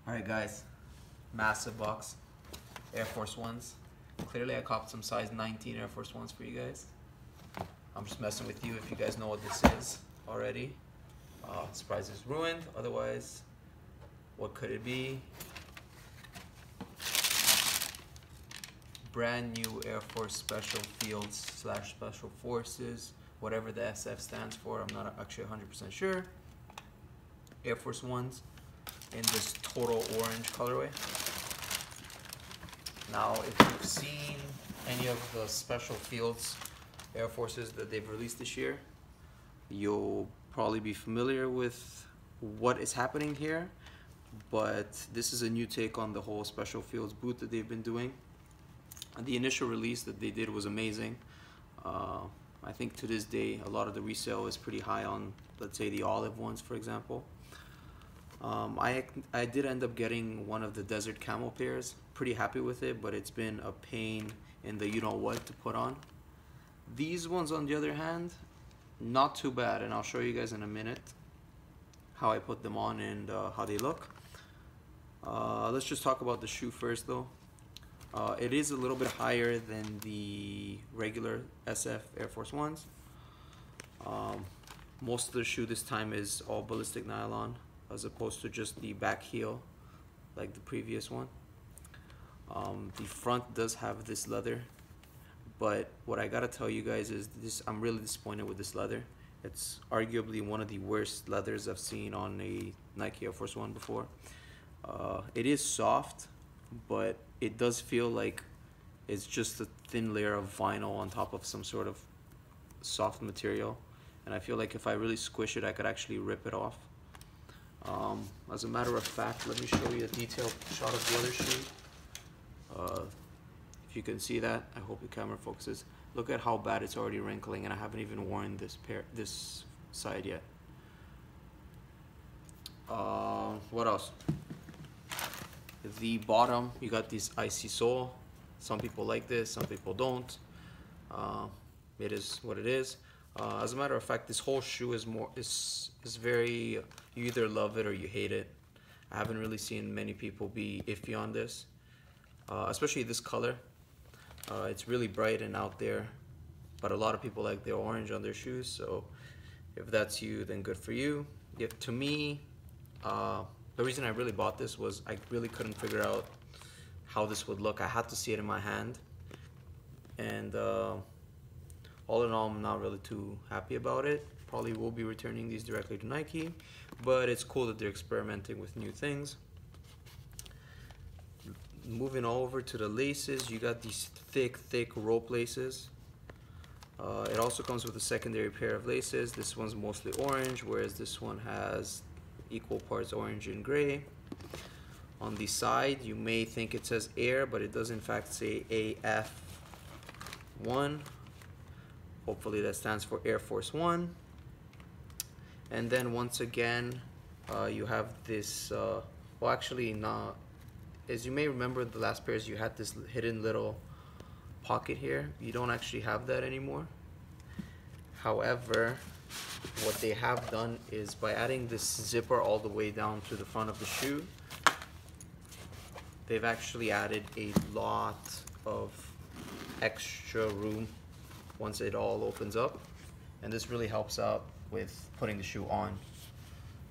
Alright guys, massive box, Air Force Ones. Clearly I copped some size 19 Air Force Ones for you guys. I'm just messing with you if you guys know what this is already. Surprise is ruined, otherwise what could it be? Brand new Air Force Special Fields / Special Forces, whatever the SF stands for, I'm not actually 100% sure. Air Force Ones in this total orange colorway. Now, if you've seen any of the Special Fields Air Forces that they've released this year, you'll probably be familiar with what is happening here, but this is a new take on the whole Special Fields boot that they've been doing. The initial release that they did was amazing. I think to this day a lot of the resale is pretty high on, let's say, the olive ones, for example. I did end up getting one of the desert camel pairs. Pretty happy with it, but it's been a pain in the you-know-what to put on. These ones, on the other hand, not too bad, and I'll show you guys in a minute how I put them on and how they look. Let's just talk about the shoe first though. It is a little bit higher than the regular SF Air Force Ones. Most of the shoe this time is all ballistic nylon as opposed to just the back heel like the previous one. The front does have this leather, but what I gotta tell you guys is I'm really disappointed with this leather. It's arguably one of the worst leathers I've seen on a Nike Air Force One before. It is soft, but it does feel like it's just a thin layer of vinyl on top of some sort of soft material, and I feel like if I really squish it I could actually rip it off. As a matter of fact, let me show you a detailed shot of the other shoe. If you can see that, I hope the camera focuses. Look at how bad it's already wrinkling, and I haven't even worn this side yet. What else? The bottom, you got this icy sole. Some people like this, some people don't. It is what it is. As a matter of fact, this whole shoe is very, you either love it or you hate it. I haven't really seen many people be iffy on this, especially this color. It's really bright and out there, but a lot of people like the orange on their shoes, so if that's you, then good for you. To me, the reason I really bought this was I really couldn't figure out how this would look. I had to see it in my hand, and all in all, I'm not really too happy about it. Probably will be returning these directly to Nike, but it's cool that they're experimenting with new things. Moving over to the laces, you got these thick rope laces. It also comes with a secondary pair of laces. This one's mostly orange, whereas this one has equal parts orange and gray. On the side, you may think it says Air, but it does in fact say AF1. Hopefully that stands for Air Force One. And then once again, you have this, well actually not, as you may remember the last pairs you had this hidden little pocket here. You don't actually have that anymore. However, what they have done is by adding this zipper all the way down to the front of the shoe, they've actually added a lot of extra room once it all opens up, and this really helps out with putting the shoe on.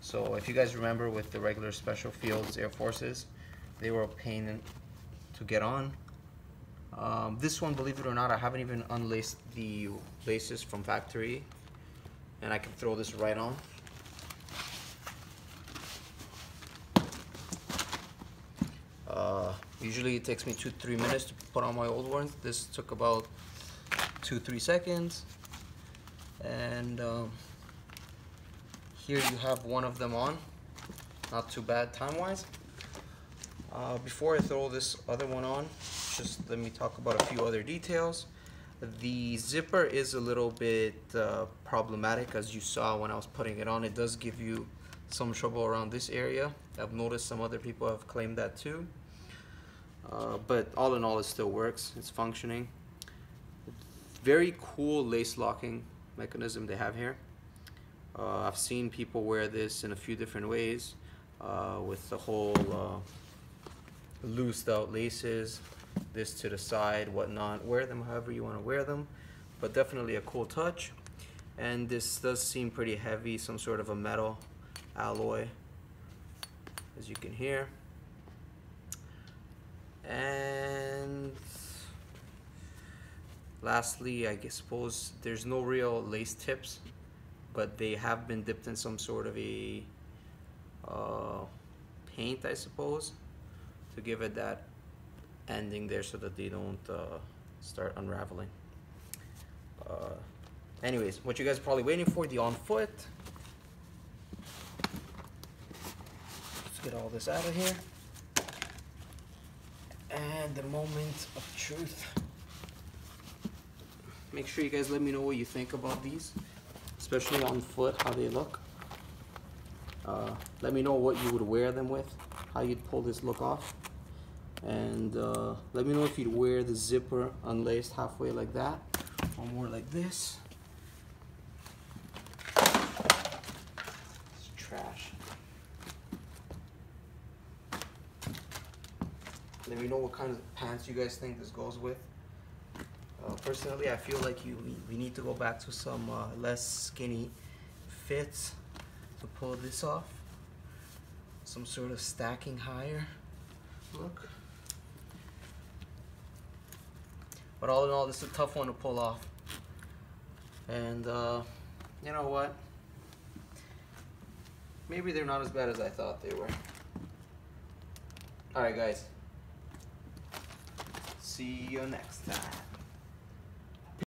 So if you guys remember with the regular Special Fields Air Forces, they were a pain to get on. This one, believe it or not, I haven't even unlaced the laces from factory, and I can throw this right on. Usually it takes me 2-3 minutes to put on my old ones. This took about 2-3 seconds, and here you have one of them on. Not too bad time-wise. Before I throw this other one on, just let me talk about a few other details. The zipper is a little bit problematic, as you saw when I was putting it on. It does give you some trouble around this area. I've noticed some other people have claimed that too. But all in all, it still works. It's functioning. Very cool lace locking mechanism they have here. I've seen people wear this in a few different ways. with the whole loosed out laces, this to the side, whatnot. Wear them however you want to wear them, but definitely a cool touch. And this does seem pretty heavy, some sort of a metal alloy, as you can hear. And lastly, I suppose there's no real lace tips, but they have been dipped in some sort of a paint, I suppose, to give it that ending there so that they don't start unraveling. Anyways, what you guys are probably waiting for, the on foot. Let's get all this out of here. And the moment of truth. Make sure you guys let me know what you think about these, especially on foot, how they look. Let me know what you would wear them with, how you'd pull this look off. And let me know if you'd wear the zipper unlaced halfway like that, or more like this. It's trash. Let me know what kind of pants you guys think this goes with. Personally, I feel like we need to go back to some less skinny fits to pull this off. Some sort of stacking higher look. But all in all, this is a tough one to pull off. And you know what? Maybe they're not as bad as I thought they were. Alright guys. See you next time.